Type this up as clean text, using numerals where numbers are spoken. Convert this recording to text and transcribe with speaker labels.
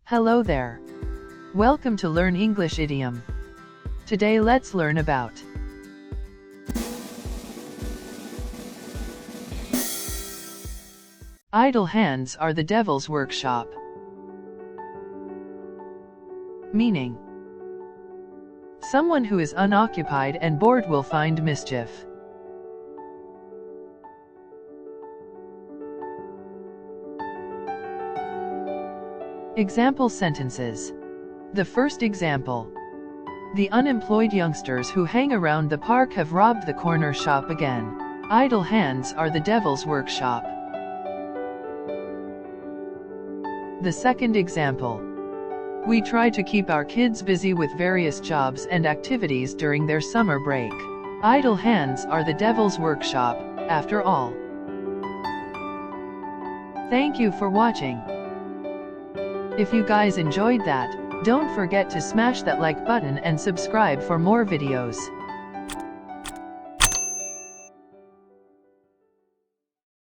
Speaker 1: Hello there. Welcome to Learn English Idiom. Today let's learn about idle hands are the devil's workshop. Meaning, someone who is unoccupied and bored will find mischief. Example sentences. The first example. The unemployed youngsters who hang around the park have robbed the corner shop again. Idle hands are the devil's workshop. The second example. We try to keep our kids busy with various jobs and activities during their summer break. Idle hands are the devil's workshop, after all. Thank you for watching. If you guys enjoyed that, don't forget to smash that like button and subscribe for more videos.